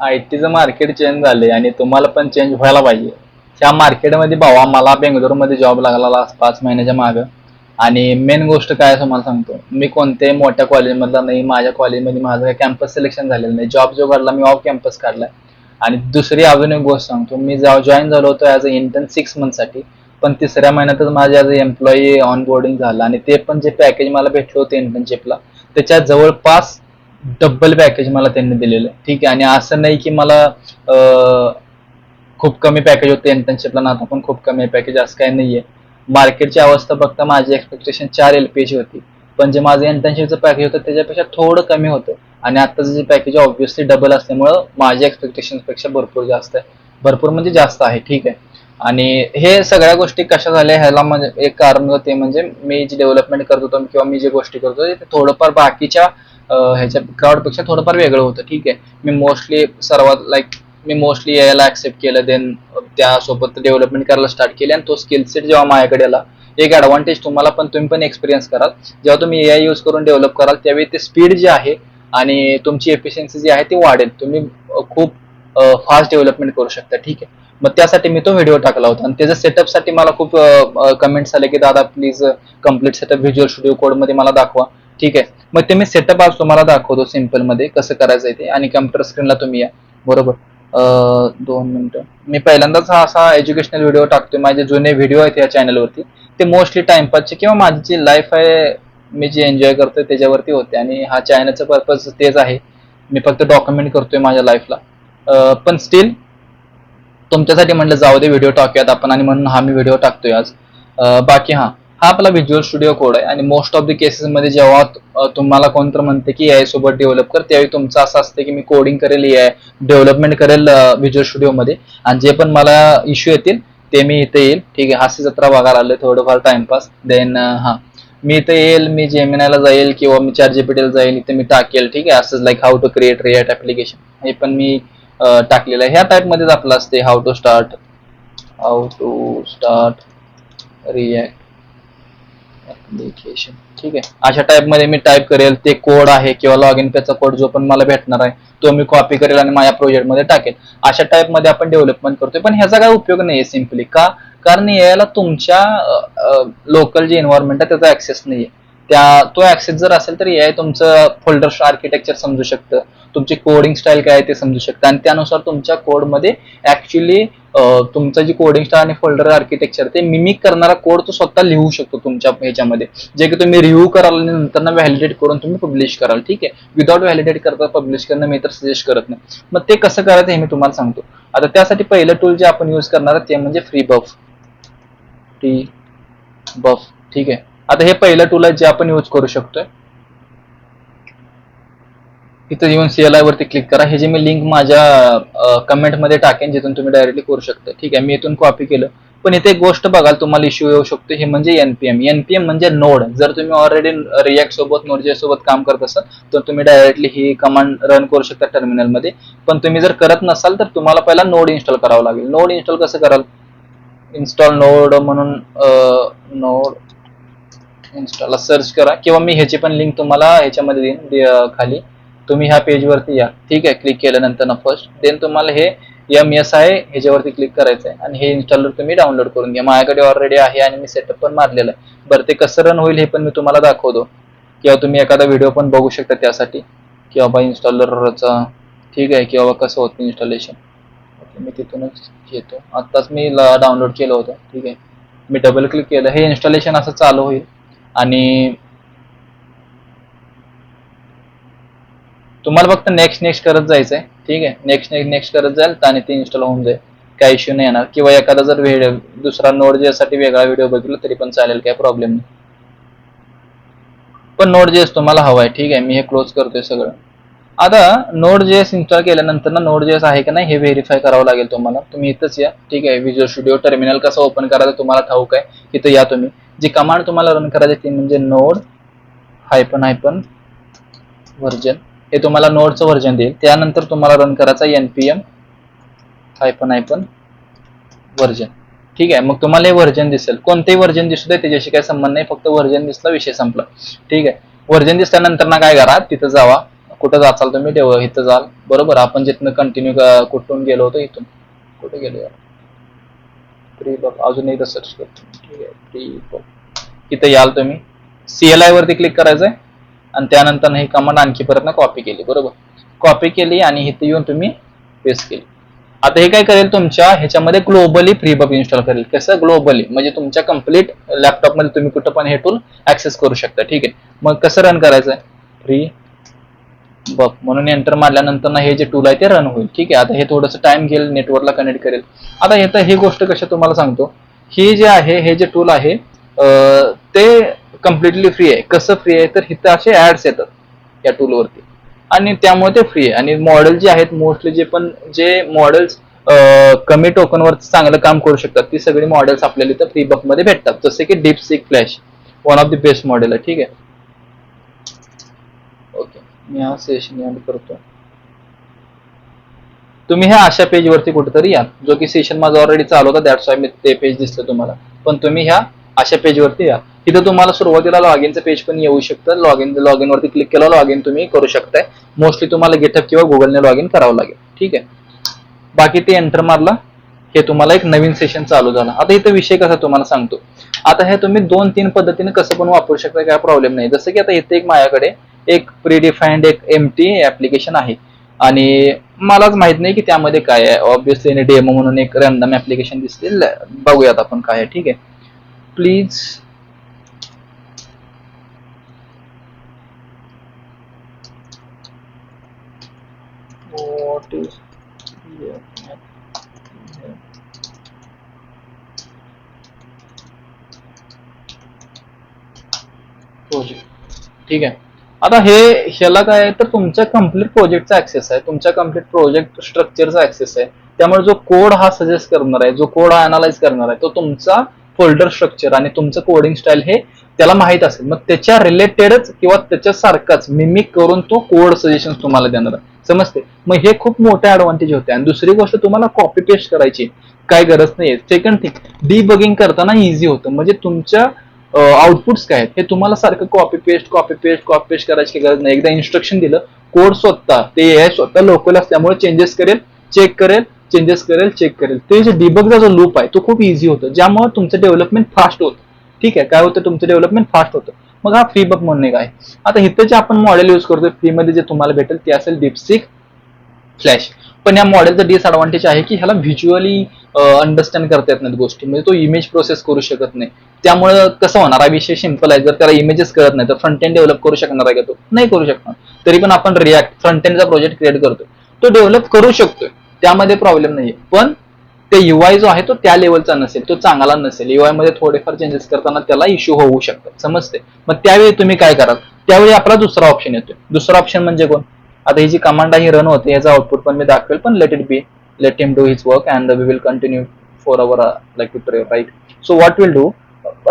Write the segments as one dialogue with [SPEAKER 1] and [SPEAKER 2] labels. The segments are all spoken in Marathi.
[SPEAKER 1] आयटीचं मार्केट चेंज झाले आणि तुम्हाला पण चेंज व्हायला पाहिजे. त्या मार्केटमध्ये भावा मला बेंगलोरमध्ये जॉब लागला 5 महिन्याच्या मागं. आणि मेन गोष्ट काय तुम्हाला सांगतो, मी कोणत्याही मोठ्या कॉलेजमधला नाही, माझ्या कॉलेजमध्ये माझं काही कॅम्पस सिलेक्शन झालेलं नाही. जॉब जो काढला मी ऑफ कॅम्पस काढलाय. आणि दुसरी अजून एक गोष्ट सांगतो, मी जॉईन झालो होतो ॲज अ इंटर्न 6 मंथसाठी. पण तिसऱ्या महिन्यातच माझे ॲज अ एम्प्लॉई ऑनबोर्डिंग झालं आणि ते पण जे पॅकेज मला भेटलं होतं इंटर्नशिपला त्याच्या जवळपास डबल पॅकेज मला त्यांनी दिलेलं. ठीक आहे. आणि असं नाही की मला खूप कमी पॅकेज होते इंटर्नशिपला ना, आता पण खूप कमी पॅकेज असं काही नाहीये. मार्केटची अवस्था बघता माझी एक्सपेक्टेशन 4 LPA होती, पण जे माझं इंटर्नशिपचं पॅकेज होतं त्याच्यापेक्षा थोडं कमी होतं. आणि आत्ताचं जे पॅकेज ऑब्व्हियसली डबल असल्यामुळं माझ्या एक्सपेक्टेशनपेक्षा भरपूर जास्त आहे. भरपूर म्हणजे जास्त आहे. ठीक आहे. आणि हे सगळ्या गोष्टी कशा झाल्या ह्याला म्हणजे एक कारण ते म्हणजे मी जी डेव्हलपमेंट करत होतो किंवा मी जे गोष्टी करतो ते थोडंफार बाकीच्या ह्याच्या क्राऊडपेक्षा थोडंफार वेगळं होतं. ठीक आहे. मी मोस्टली यायला ऍक्सेप्ट केलं. देन त्यासोबत डेव्हलपमेंट करायला स्टार्ट केली आणि तो स्किल सेट जेव्हा माझ्याकडे आला, एक ऍडव्हान्टेज तुम्हाला पण तुम्ही पण एक्सपिरियन्स कराल. जेव्हा तुम्ही एआय यूज करून डेव्हलप कराल त्यावेळी ते स्पीड जे आहे आणि तुमची एफिशियन्सी जी आहे ती वाढेल. तुम्ही खूप फास्ट डेव्हलपमेंट करू शकता. ठीक आहे. मग त्यासाठी मी तो व्हिडिओ टाकला होता आणि त्याच्या सेटअपसाठी मला खूप कमेंट्स आले की दादा please complete setup visual studio code मध्ये मला दाखवा. ठीक आहे. मग ते मी सेटअप आज तुम्हाला दाखवतो सिम्पल मध्ये कसं करायचं ते. आणि कम्प्युटर स्क्रीनला तुम्ही या. बरोबर. 2 मिनिटं. मी पहिल्यांदाच हा असा एज्युकेशनल व्हिडिओ टाकतोय. माझे जुने व्हिडिओ आहेत या चॅनलवरती ते मोस्टली टाइमपासचे किंवा माझी जी लाईफ आहे मी जे एन्जॉय करतोय त्याच्यावरती होते. आणि हा चॅनलचा पर्पज तेच आहे. मी फक्त डॉक्युमेंट करतोय माझ्या लाईफला. पण स्टील तुमच्यासाठी म्हटलं जाऊ दे व्हिडिओ टाकूयात आपण आणि म्हणून हा मी व्हिडिओ टाकतोय आज. बाकी हा आपला व्हिज्युअल स्टुडिओ कोड आहे. आणि मोस्ट ऑफ द केसेसमध्ये जेव्हा तुम्हाला कोणतं म्हणते की एआय सोबत डेव्हलप कर त्यावेळी तुमचं असं असतं की मी कोडिंग करेल, एआय डेव्हलपमेंट करेल व्हिज्युअल स्टुडिओमध्ये आणि जे पण मला इश्यू येतील ते मी इथे येईल. ठीक आहे. हास्य जत्रा बघायला आलोय थोडंफार टाइमपास. देन मी इथे येईल, मी जेमिनायला जाईल किंवा मी ChatGPT जाईल, इथे मी टाकेल. ठीक आहे. असंच like how to create react application हे पण मी टाकलेलं आहे. ह्या टाईप मध्येच आपलं असते how to start react application. ठीक आहे. अशा टाईप मध्ये मी टाईप करेल. ते कोड आहे किंवा लॉग इन पेजचा कोड जो पण मला भेटणार आहे तो मी कॉपी करेल आणि माझ्या प्रोजेक्ट मध्ये टाकेल. अशा टाईप मध्ये आपण डेव्हलपमेंट करतोय. पण ह्याचा काय उपयोग नाहीये सिम्पली का, कारण याला तुमच्या लोकल जे एन्व्हायरमेंट आहे त्याचा ऍक्सेस नाहीये. तो ऍक्सेस जर असेल तर एआय तुमचं फोल्डर आर्किटेक्चर समजू शकतं, तुमची कोडिंग स्टाईल काय ते समजू शकतं आणि त्यानुसार तुमच्या कोडमध्ये ऍक्च्युली तुमचं जी कोडिंग स्टाईल आणि फोल्डर आर्किटेक्चर ते मिमिक करणारा कोड तो स्वतः लिहू शकतो तुमच्या ह्याच्यामध्ये, जे की तुम्ही रिव्ह्यू कराल आणि नंतर व्हॅलिडेट करून तुम्ही पब्लिश कराल. ठीक आहे. विदाउट व्हॅलिडेट करता पब्लिश करणं मी तर सजेस्ट करत नाही. मग ते कसं करायचं हे मी तुम्हाला सांगतो. आता त्यासाठी पहिलं टूल जे आपण यूज करणार ते म्हणजे फ्री बफ. ठीक आहे. आता हे पहिलं टूल आहे जे आपण यूज करू शकतोय. इथं येऊन CLI वरती क्लिक करा. हे जे मी लिंक माझ्या कमेंटमध्ये टाकेन जिथून तुम्ही डायरेक्टली करू शकता. ठीक आहे. मी इथून कॉपी केलं. पण इथे एक गोष्ट बघाल तुम्हाला इश्यू येऊ शकतो, हे म्हणजे NPM म्हणजे नोड. जर तुम्ही ऑलरेडी रिॲक्ट सोबत नोड.js सोबत काम करत असाल तर तुम्ही डायरेक्टली ही कमांड रन करू शकता टर्मिनलमध्ये. पण तुम्ही जर करत नसाल तर तुम्हाला पहिला नोड इन्स्टॉल करावं लागेल. नोड इन्स्टॉल कसं कराल, इन्स्टॉल नोड म्हणून नोड इन्स्टॉलला सर्च करा किंवा मी ह्याची पण लिंक तुम्हाला ह्याच्यामध्ये देईन खाली. तुम्ही ह्या पेजवरती या. ठीक आहे. क्लिक केल्यानंतर ना फर्स्ट देन तुम्हाला हे MS आहे ह्याच्यावरती क्लिक करायचं आहे आणि हे इन्स्टॉलर तुम्ही डाउनलोड करून घ्या. माझ्याकडे ऑलरेडी आहे आणि मी सेटअप पण मारलेलं आहे. बरं ते कसं रन होईल हे पण मी तुम्हाला दाखवतो किंवा तुम्ही एखादा व्हिडिओ पण बघू शकता त्यासाठी की बाबा इन्स्टॉलरचा. ठीक आहे. की बाबा कसं होतं इन्स्टॉलेशन. मी तिथूनच घेतो. आत्ताच मी डाउनलोड केलं होतं. ठीक आहे. मी डबल क्लिक केलं, हे इन्स्टॉलेशन असं चालू होईल आणि तुम्हाला फक्त नेक्स्ट करत जायचं आहे. ठीक आहे. नेक्स्ट करत जाईल आणि ते इन्स्टॉल होऊन जाईल. काही इश्यू नाही येणार. किंवा एखादा जर दुसरा Node.js साठी वेगळा व्हिडिओ बघितला तरी पण चालेल, काही प्रॉब्लेम नाही. पण Node.js तुम्हाला हवा आहे. ठीक आहे. मी हे क्लोज करतोय सगळं. आता Node.js इन्स्टॉल केल्यानंतर Node.js आहे की नाही हे व्हेरीफाय करावं लागेल तुम्हाला. तुम्ही इथंच या. ठीक आहे. व्हिज्युअल स्टुडिओ टर्मिनल कसं ओपन करायचं तुम्हाला ठाऊक आहे. इथं या तुम्ही. जी कमांड तुम्हाला रन करायची ती म्हणजे नोड हायफन व्हर्जन. हे तुम्हाला नोडचं व्हर्जन देईल. त्यानंतर तुम्हाला रन करायचा NPM हायफन व्हर्जन. ठीक आहे. मग तुम्हाला हे व्हर्जन दिसेल. कोणतेही व्हर्जन दिसू दे त्याच्याशी काही संबंध नाही, फक्त व्हर्जन दिसला विषय संपला. ठीक आहे. व्हर्जन दिसल्यानंतर ना काय करा, तिथं जावा कुठं जाचाल तुम्ही इथं जाल बरोबर. आपण जिथनं कंटिन्यू कुठून गेलो होतो इथून कुठे गेलो यार फ्री बफ अजून एकदा सर्च करतो. ठीक आहे फ्री बफ इथं याल तुम्ही CLI वरती क्लिक करायचंय आणि त्यानंतर ही कमांड आणखी परत ना कॉपी केली बरोबर. कॉपी केली आणि इथे येऊन तुम्ही पेस्ट केली. आता हे काय करेल तुमच्या ह्याच्यामध्ये ग्लोबली फ्री बफ इन्स्टॉल करेल. कसं ग्लोबली म्हणजे तुमच्या कम्प्लीट लॅपटॉपमध्ये तुम्ही कुठं पण हे टूल ऍक्सेस करू शकता. ठीक आहे मग कसं रन करायचंय फ्री बफ म्हणून एंटर मारल्यानंतर हे जे टूल आहे ते रन होईल. ठीक आहे आता हे थोडंसं टाइम घेईल नेटवर्कला कनेक्ट करेल. आता हे ही गोष्ट कशा तुम्हाला सांगतो ही जे आहे हे जे टूल आहे ते कम्प्लिटली फ्री आहे. कसं फ्री आहे तर इथं असे ऍड्स येतात या टूलवरती आणि त्यामुळे ते फ्री आहे. आणि मॉडेल जे आहेत मोस्टली जे मॉडेल्स कमी टोकनवर चांगलं काम करू शकतात ती सगळी मॉडेल्स आपल्याला इथं फ्री बफ मध्ये भेटतात. जसे की DeepSeek flash one of the best model आहे. ठीक आहे ओके मी हा सेशन एंड करतो. तुम्ही ह्या अशा पेज वरती कुठेतरी या जो की सेशन माझा ऑलरेडी चालू होता दॅट्स वाय मी ते पेज दिसतं तुम्हाला. पण तुम्ही ह्या अशा पेज वरती या. तिथं तुम्हाला सुरुवातीला लॉग इनचं पेज पण येऊ शकतं. लॉग इन वरती क्लिक केलं लॉग इन तुम्ही करू शकताय. मोस्टली तुम्हाला गेटअप किंवा गुगलने लॉग इन करावं लागेल. ठीक आहे बाकी ते एंटर मारला हे तुम्हाला एक नवीन सेशन चालू झालं. आता इथं विषय कसा तुम्हाला सांगतो. आता हे तुम्ही 2-3 पद्धतीने कसं पण वापरू शकता काय प्रॉब्लेम नाही. जसं की आता इथे एक माझ्याकडे एक प्री डिफाईन्ड एक एम्प्टी ऍप्लिकेशन आहे आणि मलाच माहित नाही की त्यामध्ये काय आहे. ऑब्व्हियसली डेमो म्हणून एक रॅन्डम ऍप्लिकेशन दिसते बघूयात आपण काय आहे. ठीक आहे प्लीज व्हॉट इज प्रोजेक्ट. ठीक आहे आता ह्याला काय आहे तर तुमच्या कम्प्लीट प्रोजेक्टचा ऍक्सेस आहे. तुमच्या कम्प्लीट प्रोजेक्ट स्ट्रक्चरचा ऍक्सेस आहे. त्यामुळे जो कोड हा सजेस्ट करणार आहे जो कोड हा अनालाइज करणार आहे तो तुमचा फोल्डर स्ट्रक्चर आणि तुमचं कोडिंग स्टाईल हे त्याला माहित असेल. मग त्याच्या रिलेटेडच किंवा त्याच्यासारखाच मिमिक करून तो कोड सजेशन तुम्हाला देणार आहे. समजते. मग हे खूप मोठे ऍडव्हान्टेज होते. आणि दुसरी गोष्ट तुम्हाला कॉपी पेस्ट करायची काय गरज नाही. सेकंड थिंग डिबगिंग करताना इझी होतं. म्हणजे तुमच्या आउटपुट्स काय आहेत हे तुम्हाला सारखं कॉपी पेस्ट करायची गरज नाही. एकदा इन्स्ट्रक्शन दिलं कोड स्वतः ते AI स्वतः लोकल असल्यामुळे चेंजेस करेल चेक करेल. ते जे डिबगचा जो लूप आहे तो खूप इझी होतो ज्यामुळे तुमचं डेव्हलपमेंट फास्ट होतं. ठीक आहे काय होतं तुमचं डेव्हलपमेंट फास्ट होतं. मग हा फ्री बफ म्हणणे काय. आता इथं जे आपण मॉडेल यूज करतोय फ्रीमध्ये जे तुम्हाला भेटेल ते असेल डीपसीक फ्लॅश. पण या मॉडेलचं डिसएडव्हान्टेज आहे की ह्याला व्हिज्युअली अंडरस्टँड करता येत नाहीत गोष्टी. म्हणजे तो इमेज प्रोसेस करू शकत नाही. त्यामुळे कसं होणार हा विषय सिंपल आहे. जर त्याला इमेजेस कळत नाही तर फ्रंट एंड डेव्हलप करू शकणार आहे का तो नाही करू शकणार. तरी पण आपण रिॲक्ट फ्रंट एंडचा प्रोजेक्ट क्रिएट करतोय तो डेव्हलप करू शकतोय त्यामध्ये प्रॉब्लेम नाहीये. पण ते UI जो आहे तो त्या लेवलचा नसेल तो चांगला नसेल. UI मध्ये थोडेफार चेंजेस करताना त्याला इश्यू होऊ शकतात. समजते. मग त्यावेळी तुम्ही काय कराल त्यावेळी आपला दुसरा ऑप्शन येतोय. दुसरा ऑप्शन म्हणजे कोण. आता ही जी कमांड आहे रन होते याचा आउटपुट पण मी दाखवेल पण let it be let him do his work and we will continue for our like tutorial right. So what will do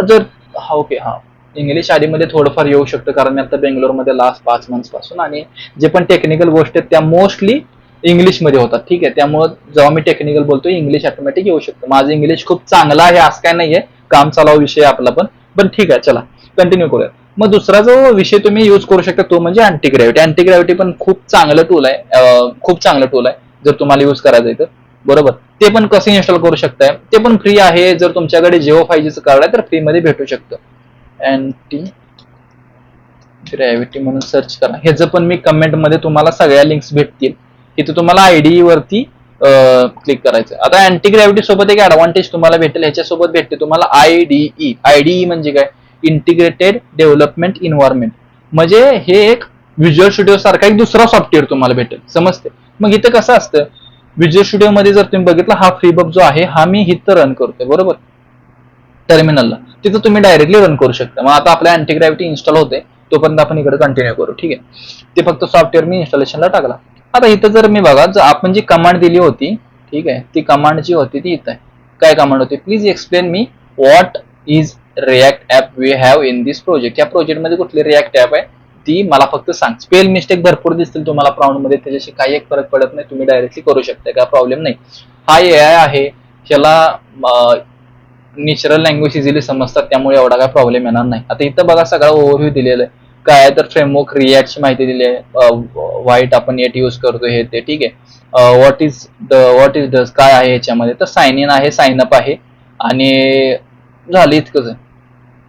[SPEAKER 1] जर हा ओके हा इंग्लिश आधीमध्ये थोडंफार येऊ शकतं कारण मी आता बेंगलोरमध्ये लास्ट 5 मंथ्स पासून आणि जे पण टेक्निकल गोष्टी आहेत त्या मोस्टली इंग्लिशमध्ये होतात. ठीक आहे त्यामुळे जेव्हा मी टेक्निकल बोलतोय इंग्लिश ऑटोमॅटिक येऊ शकतं. माझं इंग्लिश खूप चांगलं आहे असं काय नाहीये. काम चालवा विषय आपला पण ठीक आहे चला कंटिन्यू करूया. मग दुसरा जो विषय तुम्ही यूज करू शकता तो म्हणजे अँटीग्रॅव्हिटी. अँटीग्रॅव्हिटी पण खूप चांगलं टूल आहे जर तुम्हाला यूज करायचं तर बरोबर. ते पण कसं इन्स्टॉल करू शकताय ते पण फ्री आहे. जर तुमच्याकडे जिओ 5Gचं कार्ड आहे तर फ्री मध्ये भेटू शकतं. अँटीग्रॅव्हिटी म्हणून सर्च करा. ह्याचं पण मी कमेंट मध्ये तुम्हाला सगळ्या लिंक्स भेटतील. इथे तुम्हाला IDE वरती क्लिक करायचं. आता अँटीग्रॅव्हिटी सोबत एक ऍडव्हान्टेज तुम्हाला भेटेल. ह्याच्यासोबत भेटते तुम्हाला IDE म्हणजे काय इंटिग्रेटेड डेव्हलपमेंट इन्व्हायरमेंट. म्हणजे हे एक व्हिज्युअल स्टुडिओ सारखा एक दुसरा सॉफ्टवेअर तुम्हाला भेटेल. समजते. मग इथं कसं असतं व्हिज्युअल स्टुडिओ मध्ये जर तुम्ही बघितलं हा फ्री बफ जो आहे हा मी इथं रन करतोय बरोबर टर्मिनलला. तिथं तुम्ही डायरेक्टली रन करू शकता. मग आता आपल्या अँटीग्रॅव्हिटी इन्स्टॉल होते तोपर्यंत आपण इकडे कंटिन्यू करू. ठीक आहे ते फक्त सॉफ्टवेअर मी इन्स्टॉलेशनला टाकला. आता इथं जर मी बघा जर आपण जी कमांड दिली होती ठीक आहे ती कमांड जी होती ती इथं आहे. काय कमांड होती please explain me what is react app we have in this project. या प्रोजेक्ट मध्ये कुठली रिॲक्ट ऍप आहे ती मला फक्त सांग. स्पेल मिस्टेक भरपूर दिसतील तुम्हाला प्राउंड मध्ये त्याच्याशी काही एक फरक पडत नाही. तुम्ही डायरेक्टली करू शकता काय प्रॉब्लेम नाही. हा AI आहे ह्याला नॅचरल लँग्वेज इझिली समजतात त्यामुळे एवढा काय प्रॉब्लेम येणार नाही. आता इथं बघा सगळा ओव्हरव्ह्यू दिलेला आहे. काय आहे तर फ्रेमवर्क रिॲक्टची माहिती दिली आहे, व्हाईट आपण येट यूज करतो हे ते, ठीक आहे. व्हॉट इज डस काय आहे ह्याच्यामध्ये, तर साइन इन आहे, साइन अप आहे, आणि झालं इतकंच आहे.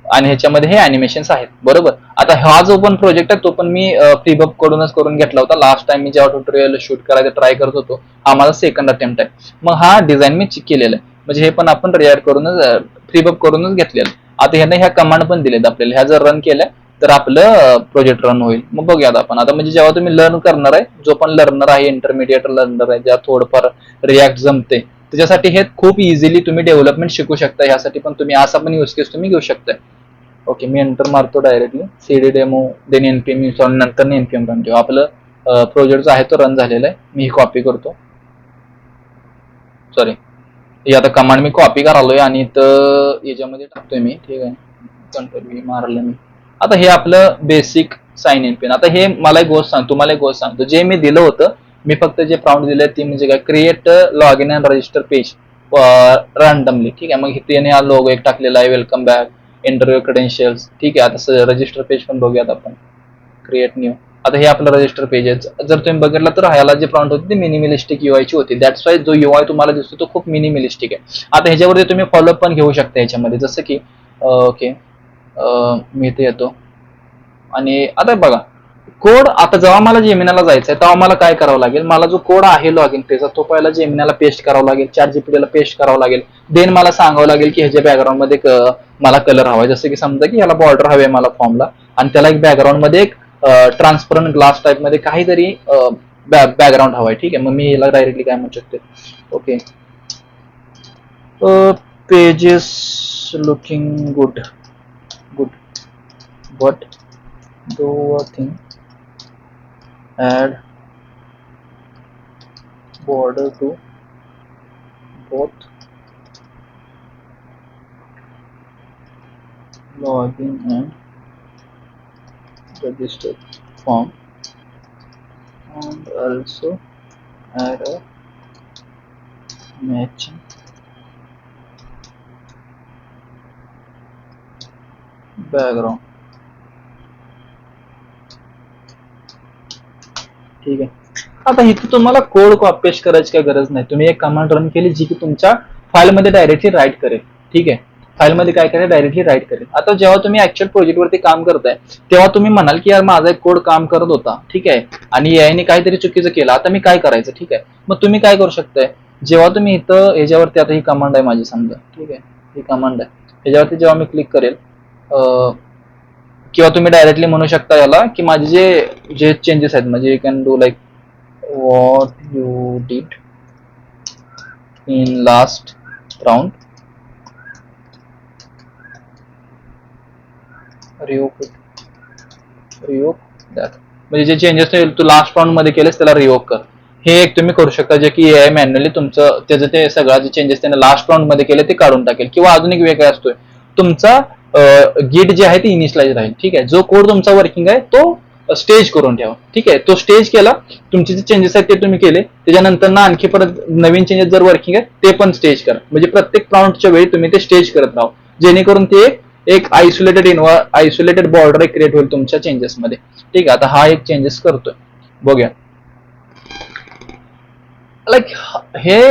[SPEAKER 1] आणि ह्याच्यामध्ये हे अॅनिमेशन्स आहेत, बरोबर. आता हा जो पण प्रोजेक्ट आहे तो पण मी फ्रीबप कडूनच करून घेतला होता. लास्ट टाइम मी जेव्हा ट्युटोरियल शूट करायचा ट्राय करत होतो, हा माझा सेकंड अटेम्प्ट आहे. मग हा डिझाईन मी केलेला आहे, म्हणजे हे पण आपण रिॲक्ट करूनच फ्रीबप करूनच घेतलेलं. आता ह्याने ह्या कमांड पण दिलेत आपल्याला, ह्या जर रन केल्या तर आपलं प्रोजेक्ट रन होईल. मग बघूयात आपण आता, म्हणजे जेव्हा तुम्ही लर्न करणार आहे, जो पण लर्नर आहे, इंटरमिडिएट लर्नर आहे, ज्या थोडंफार रिॲक्ट जमते, त्याच्यासाठी हे खूप इझिली तुम्ही डेव्हलपमेंट शिकू शकता. ह्यासाठी पण तुम्ही असा पण यूज केस तुम्ही घेऊ शकता. ओके, मी एंटर मारतो directly, CD demo then NPM install, नंतर एनपीएम रन ठेवा. आपलं प्रोजेक्ट जो आहे तो रन झालेला आहे. मी ही कॉपी करतो, सॉरी, ही आता कमांड मी कॉपी करालोय आणि इथं याच्यामध्ये टाकतोय मी, ठीक आहे. कंट्रोल व्ही मारलं मी. आता हे आपलं बेसिक साइन इन पिन. आता हे मला एक गोष्ट सांग, तुम्हाला एक गोष्ट सांगतो, जे मी दिलं होतं, मी फक्त जे प्रॉम्प्ट दिले ती म्हणजे काय, create log in and register page randomly, ठीक आहे. मग इथे हा लोगो एक टाकलेला आहे, वेलकम बॅक, इंटरव्ह्यू क्रेडेन्शियल्स, ठीक आहे. आता रजिस्टर पेज पण बघूयात आपण, क्रिएट न्यू. आता हे आपलं रजिस्टर पेज आहे. जर तुम्ही बघितलं तर ह्याला जे प्रॉम्प्ट होती ती मिनिमलिस्टिक यूआयची होती. दॅट्स वाय जो यूआय तुम्हाला दिसतो तो खूप मिनिमलिस्टिक आहे. आता ह्याच्यावरती तुम्ही फॉलोअप पण घेऊ शकता ह्याच्यामध्ये, जसं की ओके, मी इथे येतो आणि आता बघा कोड. आता जेव्हा मला जेमिनाला जायचं आहे तेव्हा मला काय करावं लागेल, मला जो कोड आहे लॉग इन पेजचा तो पहिला जेमिनाला पेस्ट करावा लागेल, ChatGPT ला पेस्ट करावं लागेल. देन मला सांगावं लागेल की ह्याच्या बॅकग्राऊंड मध्ये मला कलर हवाय, जसं की समजा की ह्याला बॉर्डर हवे मला फॉर्मला, आणि त्याला एक बॅकग्राऊंड मध्ये एक ट्रान्सपरंट ग्लास टाईप मध्ये काहीतरी बॅकग्राऊंड हवाय, ठीक आहे. मग मी याला डायरेक्टली काय म्हणू शकते, okay, pages looking good but do a thing, add border to both login and register form, and also add a matching background, ठीक आहे. आता इथे तुम्हाला कोड कॉपी पेस्ट करायची काही गरज नाही. तुम्ही एक कमांड रन केली जी की तुमच्या फाईलमध्ये डायरेक्टली राईट करेल, ठीक आहे. फाईलमध्ये काय करेल, डायरेक्टली राईट करेल. आता जेव्हा तुम्ही ऍक्च्युअल प्रोजेक्टवरती काम करताय तेव्हा तुम्ही म्हणाल की यार माझा एक कोड काम करत होता, ठीक आहे, आणि याने काहीतरी चुकीचं केलं, आता मी काय करायचं, ठीक आहे. मग तुम्ही काय करू शकताय, जेव्हा तुम्ही इथं ह्याच्यावरती, आता ही कमांड आहे माझी समजा, ठीक आहे, ही कमांड आहे, ह्याच्यावरती जेव्हा मी क्लिक करेल, किंवा तुम्ही डायरेक्टली म्हणू शकता याला की माझे जे चेंजेस आहेत, म्हणजे you can do like what you did in last round, revoke that, म्हणजे जे चेंजेस तू लास्ट राऊंड मध्ये केलेस त्याला रिवोक कर. हे एक तुम्ही करू शकता, जे की एआय मॅन्युअली तुमचं त्याचं ते सगळं जे चेंजेस त्याने लास्ट राऊंड मध्ये केले ते काढून टाकेल. किंवा अजून एक वेगळा असतोय, तुमचा गिट जे आहे ते इनिशियलाइज राहील, ठीक आहे. जो कोड तुमचा वर्किंग आहे तो स्टेज करून ठेवा, ठीक आहे. तो स्टेज केला, तुमचे जे चेंजेस आहेत ते तुम्ही केले, त्याच्यानंतर ना आणखी परत नवीन चेंजेस जर वर्किंग आहे ते पण स्टेज करा. म्हणजे प्रत्येक प्रॉम्प्टच्या वेळी तुम्ही ते स्टेज करत राहा, जेणेकरून ते एक आयसोलेटेड बॉर्डर क्रिएट होईल तुमच्या चेंजेस मध्ये, ठीक आहे. आता हा एक चेंजेस करतोय, बघूया. लाईक हे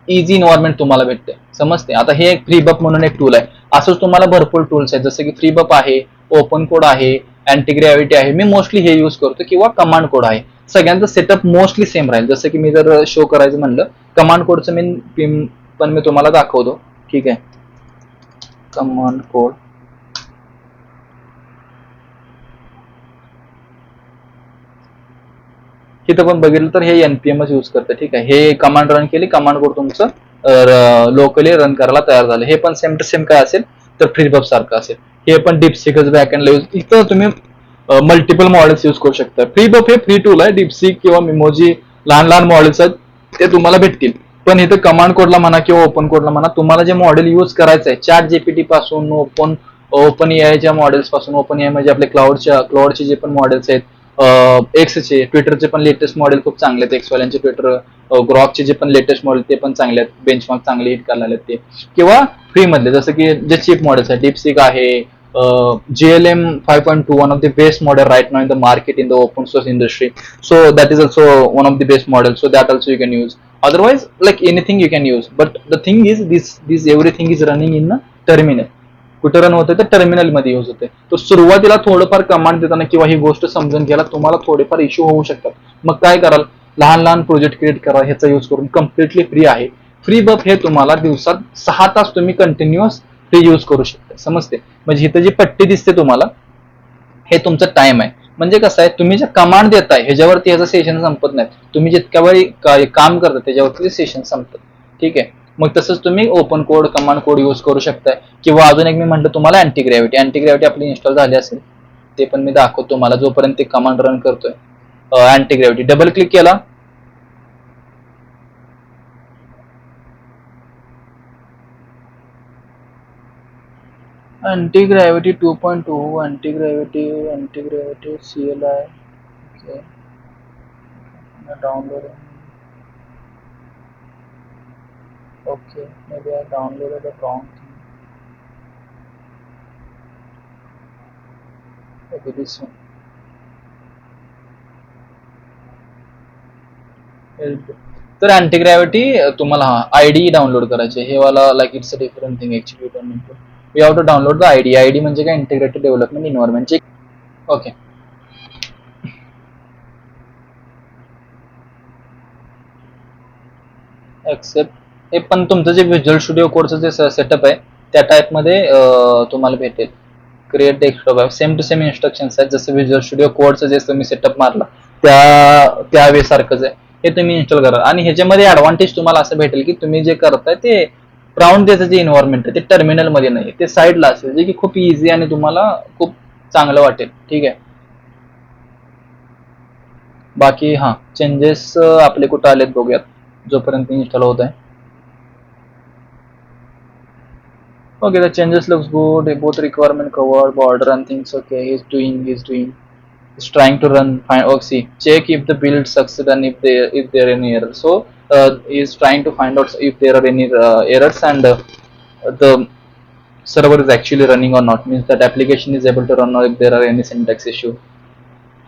[SPEAKER 1] इझी इन्व्हायरमेंट तुम्हाला भेटते, समजते. आता हे एक फ्रीबप म्हणून एक टूल आहे. असंच तुम्हाला भरपूर टूल्स आहेत, जसं की फ्रीबप आहे, ओपन कोड आहे, अँटीग्रॅव्हिटी आहे. मी मोस्टली हे यूज करतो, किंवा कमांड कोड आहे. सगळ्यांचं सेटअप मोस्टली सेम राहील. जसं की मी जर शो करायचं म्हणलं, कमांड कोडचं मी पण मी तुम्हाला दाखवतो, ठीक आहे. कमांड कोड, तिथं पण बघितलं तर हे एनपीएमच यूज करतं, ठीक आहे. हे कमांड रन केली, कमांड कोड तुमचं लोकली रन करायला तयार झालं. हे पण सेम टू सेम काय असेल तर फ्रीबप सारखं असेल. हे पण डिपसिकच बॅकएंडला यूज, इथं तुम्ही मल्टिपल मॉडेल्स यूज करू शकता. फ्रीबप हे फ्री टूल आहे. डिपसिक किंवा मिमोजी लहान लहान मॉडेल्स आहेत ते तुम्हाला भेटतील. पण इथं कमांड कोडला म्हणा किंवा ओपन कोडला म्हणा, तुम्हाला जे मॉडेल यूज करायचं आहे, ChatGPT पासून ओपन एआयच्या मॉडेल्स पासून, ओपन एआय म्हणजे आपले क्लाउडचे जे पण मॉडेल्स आहेत, एक्सचे, ट्विटरचे पण लेटेस्ट मॉडेल खूप चांगले आहेत. एक्सवाल्यांचे ट्विटर, ग्रॉकचे जे पण लेटेस्ट मॉडेल ते पण चांगले आहेत, बेंचमार्क चांगले हिट करायला ते. किंवा फ्री मधले जसं की जे चीप मॉडेल्स आहेत, डीपसिक आहे, GLM 5.2, one of the best model right now in the market in the open source industry. So that is also one of the best models, so that also you can use. Otherwise, like anything you can use, but the thing is this everything is running in a terminal. कुठं रन होतं तर टर्मिनल मध्ये यूज होते. तर सुरुवातीला थोडंफार कमांड देताना किंवा ही गोष्ट समजून घ्यायला तुम्हाला थोडेफार इश्यू होऊ शकतात. मग काय कराल, लहान लहान प्रोजेक्ट क्रिएट करा, ह्याचा यूज करून कम्प्लिटली फ्री आहे. फ्री बफ हे तुम्हाला दिवसात 6 तास तुम्ही कंटिन्युअस फ्री यूज करू शकता. समजते? म्हणजे इथं जी पट्टी दिसते तुम्हाला, हे तुमचं टाइम आहे. म्हणजे कसं आहे, तुम्ही जे कमांड देताय ह्याच्यावरती ह्याचं सेशन संपत नाही. तुम्ही जितक्या वेळी काम करता त्याच्यावरती ते सेशन संपतं. ठीक आहे. मग तसंच तुम्ही open code, command code use करू शकताय. किंवा अजून एक मी म्हटलं तुम्हाला अँटी ग्रॅव्हिटी आपली इन्स्टॉल झाली असेल, ते पण मी दाखवतो तुम्हाला जोपर्यंत ते कमांड रन करतोय. अँटी ग्रॅव्हिटी डबल क्लिक केला, anti-gravity 2.2, anti-gravity CLI. Okay. Downloading. Okay, maybe I downloaded the wrong thing. Okay, this one. तर अँटी ग्रॅव्हिटी तुम्हाला आयडी डाउनलोड करायचे. हे वाला like it's a different thing actually. We have to download the IDE म्हणजे काय, इंटिग्रेटेड डेव्हलपमेंट इन्व्हायरमेंटची. ओके. एक्सेप्ट. हे पण तुमचं जे व्हिज्युअल स्टुडिओ कोडचं जे सेटअप आहे त्या टाईपमध्ये तुम्हाला भेटेल. क्रिएट डेस्कटॉप आहे, सेम टू सेम इन्स्ट्रक्शन्स आहेत जसं व्हिज्युअल स्टुडिओ कोडचं जे तुम्ही सेटअप मारला त्या सारखंच आहे. हे तुम्ही इन्स्टॉल करा. आणि ह्याच्यामध्ये ऍडव्हान्टेज तुम्हाला असं भेटेल की तुम्ही जे करताय ते ग्राउंड त्याचं जे इन्व्हायरमेंट आहे ते टर्मिनल मध्ये नाही, ते साईडला असेल, जे की खूप इझी आणि तुम्हाला खूप चांगलं वाटेल. ठीक आहे. बाकी हा चेंजेस आपले कुठं आलेत बघूयात जोपर्यंत इन्स्टॉल होत आहे. Okay, the changes looks good. Both requirement covered, border and things. Okay, he's doing. He's trying to run. Fine. Okay, see, check if the build succeed and if there are any errors. So he's trying to find out if there are any errors, and the server is actually running or not. Means that application is able to run, or if there are any syntax issue.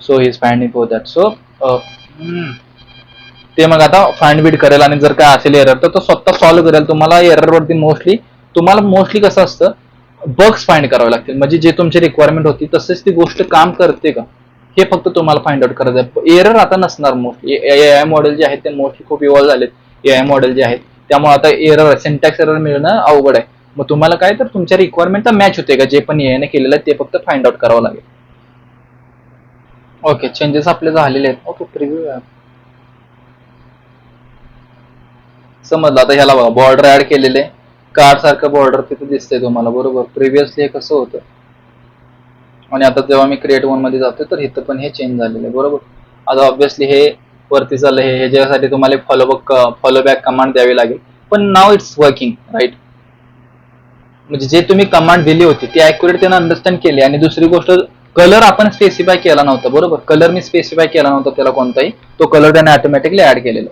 [SPEAKER 1] So he's finding for that. So ते मग आता फाइंड बीट करेल, आणि जर काय असेल एरर तर तो स्वतः सॉल्व्ह करेल. तुम्हाला एरर वरती मोस्टली कसं असतं, बग्स फाइंड करावे लागतील. म्हणजे जे तुमची रिक्वायरमेंट होती तसेच ती गोष्ट काम करते का, हे फक्त तुम्हाला फाइंड आउट करायचं आहे. एरर आता नसणार. मोस्टली एआय मॉडेल जे आहेत ते मोस्टली खूप इव्हॉल्व झालेत. एआय मॉडेल जे आहेत त्यामुळे आता एरर, सिंटॅक्स एरर मिळणं अवघड आहे. मग तुम्हाला काय तर तुमच्या रिक्वायरमेंटला मॅच होते का, जे पण एआयने केलेलं आहे ते फक्त फाइंड आउट करावं लागेल. ओके, चेंजेस आपले झालेले आहेत. ओके, प्रिव्ह्यू आहे. समजलं. आता ह्याला बघा, बॉर्डर ऍड केलेले, कार्ड सारखं बॉर्डर तिथे दिसतंय तुम्हाला, बरोबर. प्रिव्हियसली हे कसं होतं, आणि आता जेव्हा मी क्रिएट वन मध्ये जातोय तर इथं पण हे चेंज झालेलं आहे, बरोबर. आता ऑब्व्हियसली हे वरती चाललं, हे ह्याच्यासाठी तुम्हाला फॉलो बॅक कमांड द्यावी लागेल. पण नाव इट्स वर्किंग राईट. म्हणजे जे तुम्ही कमांड दिली होती ती ऍक्युरेट त्यानं अंडरस्टँड केली. आणि दुसरी गोष्ट, कलर आपण स्पेसिफाय केला नव्हता, बरोबर. कलर मी स्पेसिफाय केला नव्हता त्याला कोणताही, तो कलर त्याने ऑटोमॅटिकली ऍड केलेला.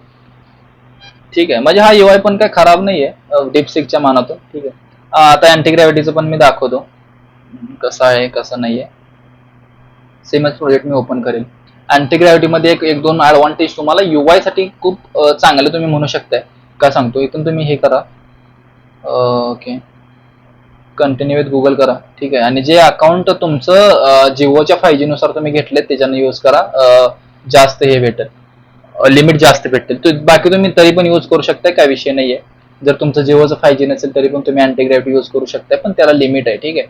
[SPEAKER 1] ठीक आहे. म्हणजे हा UI पण काय खराब नाहीये डीपसिकच्या मानातून. ठीक आहे. आता अँटी ग्रॅव्हिटीचं पण मी दाखवतो कसं आहे कसं नाहीये. सेमच प्रोजेक्ट मी ओपन करेल. अँटी ग्रॅव्हिटी मध्ये एक दोन ऍडव्हान्टेज तुम्हाला UI साठी खूप चांगले तुम्ही म्हणू शकताय. का सांगतो, इथून तुम्ही हे करा. ओके, कंटिन्यू विथ गुगल करा. ठीक आहे. आणि जे अकाउंट तुमचं जिओच्या 5G नुसार तुम्ही घेतले त्याच्यानं यूज करा. जास्त हे भेटेल, लिमिट जास्त भेटेल. बाकी तुम्ही तरी पण यूज करू शकताय, काय विषय नाहीये. जर तुमचं जिओचं 5G नसेल तरी पण तुम्ही अँटी ग्रॅव्हिटी यूज करू शकताय, पण त्याला लिमिट आहे. ठीक आहे.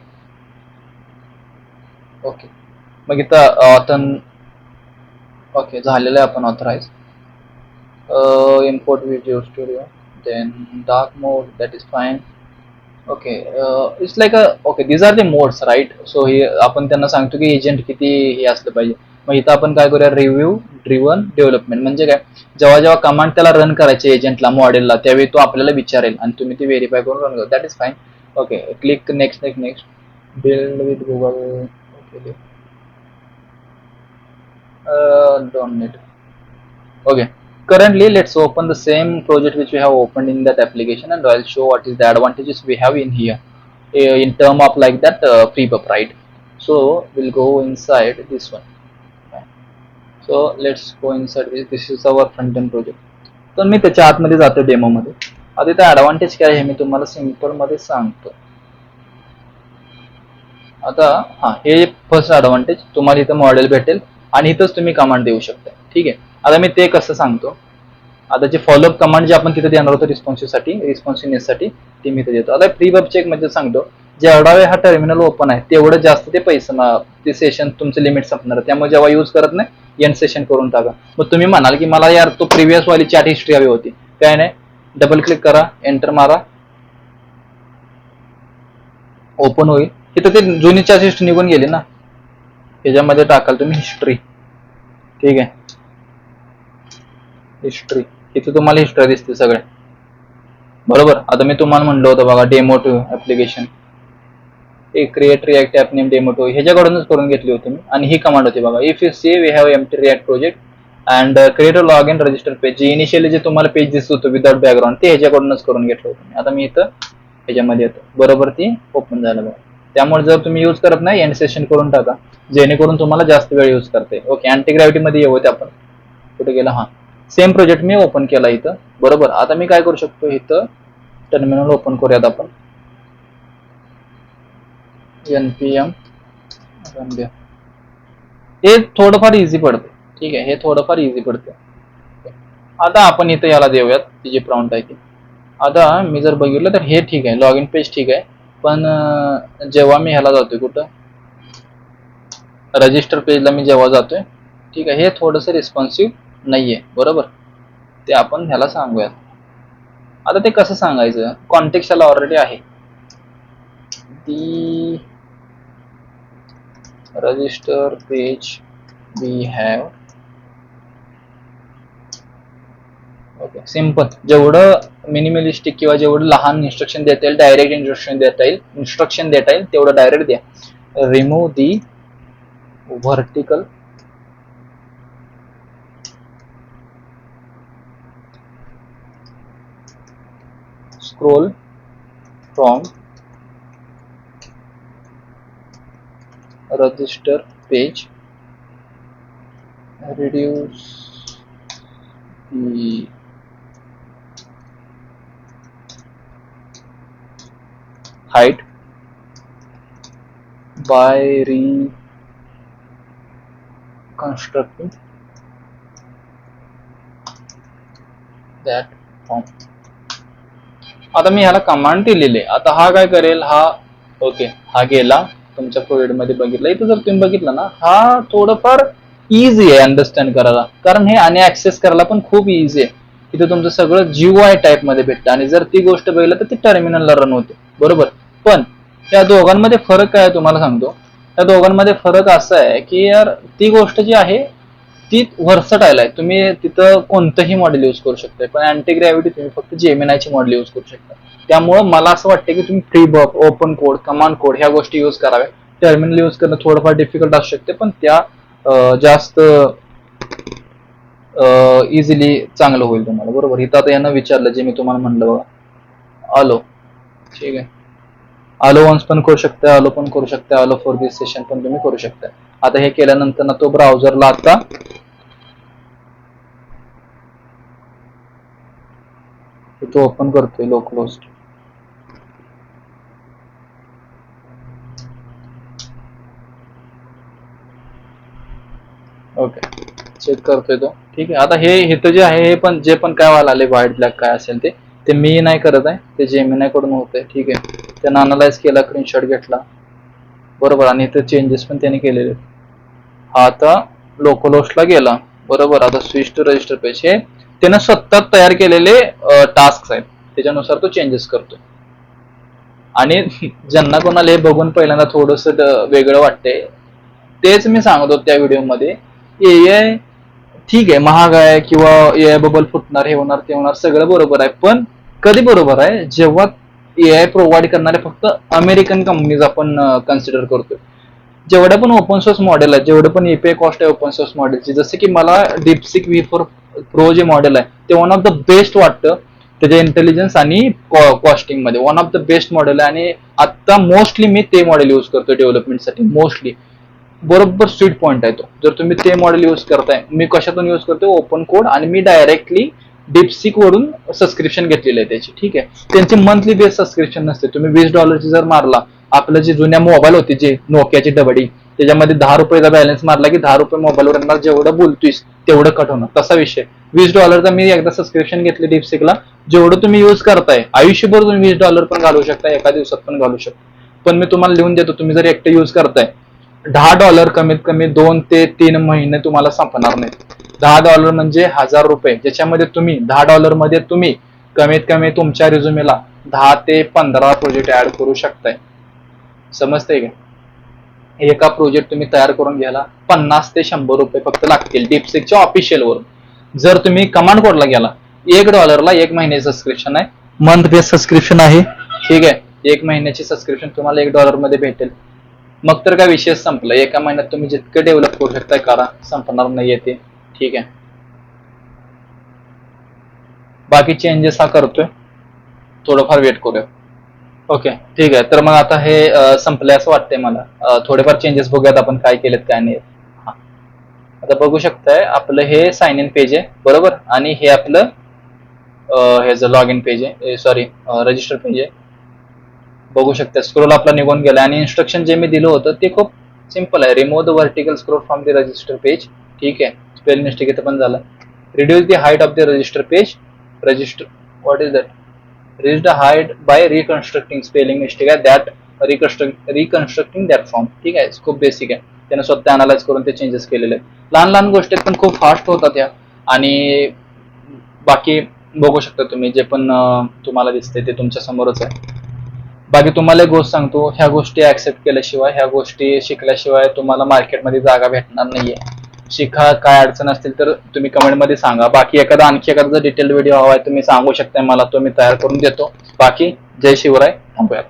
[SPEAKER 1] ओके, मग इथं ओके झालेलं आहे आपण authorize. Import video studio, then dark mode, that is fine. Okay, it's like okay, these are the modes right. So हे आपण त्यांना सांगतो की एजंट किती हे असलं पाहिजे. मग इथं आपण काय करूया, रिव्ह्यू ड्रिव्हन डेव्हलपमेंट. म्हणजे काय, जेव्हा जेव्हा कमांड त्याला रन करायचे एजंटला, मॉडेलला, त्यावेळी तो आपल्याला विचारेल आणि तुम्ही ते व्हेरीफाय करून रन करा. That is fine. Okay, click next. Build with Google. Okay, don't need. Okay, currently let's open the same project which we have opened in that application, and I'll show what is the advantages we have in here. in term of like that prepub, right? So we'll go inside this one. So let's go inside this is our front end project. तर मी त्याच्या आतमध्ये जातो डेमो मध्ये. आता इथे ऍडव्हान्टेज काय आहे मी तुम्हाला सिंपल मध्ये सांगतो. आता हा हे फर्स्ट ऍडव्हान्टेज, तुम्हाला इथं मॉडेल भेटेल आणि इथंच तुम्ही कमांड देऊ शकता. ठीक आहे, आता मी ते कसं सांगतो. आता जे फॉलोअप कमांड जे आपण तिथे देणार होतो रिस्पॉन्सिव्हनेस साठी ते मी इथे देतो. आता प्रीबब चेक म्हणजे सांगतो, जेवढा वेळ हा टर्मिनल ओपन आहे तेवढं जास्त ते पैसे ते सेशन तुमचं लिमिट संपणार आहे. त्यामुळे जेव्हा यूज करत नाही एंड सेशन करून टाका. मग तुम्ही म्हणाल की मला यार तो प्रिव्हियस वाली चॅट हिस्ट्री हवी होती, काय नाही, डबल क्लिक करा, एंटर मारा, ओपन होईल. इथं ते जुनी चॅट हिस्ट्री निघून गेली ना, ह्याच्यामध्ये टाकाल तुम्ही हिस्ट्री. ठीक आहे, हिस्ट्री, इथे तुम्हाला हिस्ट्री दिसते सगळे. बरोबर. आता मी तुम्हाला म्हणलं होतं बघा demo two application, create React app name demo two, ह्याच्याकडूनच करून घेतली होती मी. आणि ही कमांड होती बघा, if you see we have empty React project and create a login register page. जे इनिशियली जे तुम्हाला पेज दिसत होतं विदाउट बॅकग्राऊंड ते ह्याच्याकडूनच करून घेतलं होतं. आता मी इथं ह्याच्यामध्ये येतो, बरोबर ती ओपन झालं बघा. त्यामुळे जर तुम्ही यूज करत नाही एंड सेशन करून टाका, जेणेकरून तुम्हाला जास्त वेळ यूज करते. ओके, अँटी ग्रॅव्हिटी मध्ये येऊ आपण. कुठे गेला, हा सेम प्रोजेक्ट मी ओपन केला इथं. बरोबर. आता मी काय करू शकतो, इथं टर्मिनल ओपन करूयात आपण. npm हे थोडंफार इझी पडते. ठीक आहे, हे थोडंफार इझी पडते. आता आपण इथं याला देऊयात ती जी प्रॉम्प्ट आहे ती. आता मी जर बघितलं तर हे ठीक आहे, लॉग इन पेज ठीक आहे. पण जेव्हा मी ह्याला जातोय कुठं रजिस्टर पेजला मी जेव्हा जातोय, ठीक आहे, हे थोडंसं रिस्पॉन्सिव्ह नाहीये. बरोबर, ते आपण ह्याला सांगूयात. आता ते कसं सांगायचं, कॉन्टेक्स्ट ह्याला ऑलरेडी आहे. The register page we have. Okay, simple. जेवढं मिनिमलिस्टिक किंवा जेवढं लहान इन्स्ट्रक्शन देता येईल, डायरेक्ट इन्स्ट्रक्शन देता येईल तेवढं डायरेक्ट द्या. Remove the vertical scroll from register page, reduce the height by reconstructing that form. आता मी ह्याला कमांड दिलेली आहे. आता हा काय करेल, हा ओके हा गेला तुमच्या प्रोजेक्ट मध्ये बघितला. इथं जर तुम्ही बघितलं ना, हा थोडंफार इझी आहे अंडरस्टँड करायला, कारण हे आणि ऍक्सेस करायला पण खूप इझी आहे. इथे तुमचं सगळं GUI टाईप मध्ये भेटतं. आणि जर ती गोष्ट बघितलं तर ती टर्मिनलला रन होते. बरोबर. पण त्या दोघांमध्ये फरक काय आहे तुम्हाला सांगतो. त्या दोघांमध्ये फरक असा आहे की यार ती गोष्ट जी आहे ती व्हर्सटाईल आहे. तुम्ही तिथं कोणतंही मॉडेल यूज करू शकता, पण अँटी ग्रॅव्हिटी तुम्ही फक्त जेमिनायची मॉडेल यूज करू शकता. त्यामुळे मला असं वाटतं की तुम्ही प्रीबब, ओपन कोड, कमांड कोड ह्या गोष्टी यूज कराव्या. टर्मिनल यूज करणं थोडंफार डिफिकल्ट असू शकते, पण त्या जास्त इझिली चांगलं होईल तुम्हाला. बरोबर. इथं आता यांना विचारलं जे मी तुम्हाला म्हणलं बघा, आलो. ठीक आहे, आलो वन्स पण करू शकता, आलो पण करू शकता, आलो फॉर दिस सेशन पण तुम्ही करू शकता. आता हे केल्यानंतर ना तो ब्राउझरला आता तो ओपन करतोय लोकल होस्ट. ओके, चेक करतोय तो. ठीक आहे. आता हे इथं जे आहे हे पण जे पण काय व्हायला आले व्हाईट ब्लॅक काय असेल ते मी नाही करत आहे, ते जेमिनाय कडून होत आहे. ठीक आहे, त्यानं अनालाइज केला, स्क्रीनशॉट घेतला. बरोबर. आणि इथे चेंजेस पण त्याने केलेले. हा आता लोकल होस्टला गेला. बरोबर. आता स्विच टू रजिस्टर पेज हे त्यानं स्वतः तयार केलेले टास्क आहेत, त्याच्यानुसार तो चेंजेस करतो. आणि ज्यांना कोणाला हे बघून पहिल्यांदा थोडस वेगळं वाटतंय, तेच मी सांगतो त्या व्हिडिओमध्ये, एआय ठीक आहे महाग आहे किंवा एआय बबल फुटणार, हे होणार ते होणार, सगळं बरोबर आहे. पण कधी बरोबर आहे, जेव्हा एआय प्रोव्हाइड करणारे फक्त अमेरिकन कंपनीज आपण कन्सिडर करतोय. जेवढे पण ओपन सोर्स मॉडेल आहे, जेवढे पण एपीआय कॉस्ट आहे ओपन सोर्स मॉडेलची, जसं की मला डीपसिक V4 प्रो जे मॉडेल आहे ते वन ऑफ द बेस्ट वाटतं. त्याचे इंटेलिजन्स आणि कॉस्टिंग मध्ये one of the best model आहे. आणि आता मोस्टली मी ते मॉडेल यूज करतो डेव्हलपमेंटसाठी. मोस्टली बरोबर स्वीट पॉईंट आहे तो. जर तुम्ही ते मॉडेल यूज करताय, मी कशातून यूज करतो, ओपन कोड, आणि मी डायरेक्टली डीपसीक वरून सबस्क्रिप्शन घेतलेलं आहे त्याची. ठीक आहे, त्यांची मंथली बेस सबस्क्रिप्शन नसते. तुम्ही $20 जर मारला, आपलं जे जुन्या मोबाईल होते जे नोकियाची डबडी, त्याच्यामध्ये ₹10 बॅलन्स मारला की ₹10 मोबाईलवर येणार, जेवढं बोलतोयस तेवढं कट होणार, तसा विषय. $20 मी एकदा सबस्क्रिप्शन घेतली डीपसीकला, जेवढं तुम्ही यूज करताय आयुष्यभर तुम्ही $20 पण घालू शकता, एका दिवसात पण घालू शकता. पण मी तुम्हाला लिहून देतो, तुम्ही जर एकटं यूज करताय, $10 कमीत कमी 2 ते 3 महिने तुम्हाला संपणार नाही. $10 म्हणजे ₹1000, ज्याच्यामध्ये तुम्ही $10 मध्ये तुम्ही कमीत कमी तुमच्या रिझ्युमेला 10 ते 15 प्रोजेक्ट ऍड करू शकताय. समजतंय का? एका प्रोजेक्ट तुम्ही तयार करून घ्यायला ₹50 ते ₹100 फक्त लागतील डीपसीकच्या ऑफिशियल वरून. जर तुम्ही कमांड कोडला गेला, $1 1 महिन्याची सबस्क्रिप्शन आहे, मंथ बेस सबस्क्रिप्शन आहे. ठीक आहे, 1 महिन्याची सबस्क्रिप्शन तुम्हाला $1 मध्ये भेटेल. मग तर काय विषय संपला. एका महिन्यात तुम्ही जितकं डेव्हलप करू शकताय करा, संपणार नाहीये ते. ठीक आहे, बाकी चेंजेस हा करतोय, थोडंफार वेट करूया. ओके, ठीक आहे. तर मग आता हे संपले असं वाटतंय मला. थोडेफार चेंजेस बघूयात आपण काय केलेत काय नाही. हा, आता बघू शकताय आपलं हे साइन इन पेज आहे, बरोबर, आणि हे आपलं हे लॉग इन पेज आहे, सॉरी रजिस्टर पेज आहे. बघू शकता स्क्रोल आपला निघून गेला. आणि इन्स्ट्रक्शन जे मी दिलं होतं ते खूप सिंपल आहे. Remove the vertical scroll from the register page. ठीक आहे, स्पेल मिस्टेक इथं पण झालं. Reduce the height of the register page. Register, what is that? reach the height by reconstructing, spelling mistake आहे, दॅट रिकन्स्ट्रक्टिंग दॅट फॉर्म. ठीक आहे, खूप बेसिक आहे. त्याने स्वतः अनालाइज करून ते चेंजेस केलेले आहेत. लहान लहान गोष्टी पण खूप फास्ट होतात या. आणि बाकी बघू शकता तुम्ही, जे पण तुम्हाला दिसते ते तुमच्या समोरच आहे. बाकी तुम्हाला एक गोष्ट सांगतो, ह्या गोष्टी ऍक्सेप्ट केल्याशिवाय, ह्या गोष्टी शिकल्याशिवाय तुम्हाला मार्केटमध्ये जागा भेटणार नाहीये. शिका, काय अडचण असतील तर तुम्ही कमेंटमध्ये सांगा. बाकी आणखी एखादा डिटेल व्हिडिओ हवा आहे तुम्ही सांगू शकता मला, तो मी तयार करून देतो. बाकी जय शिवराय, थांबूया.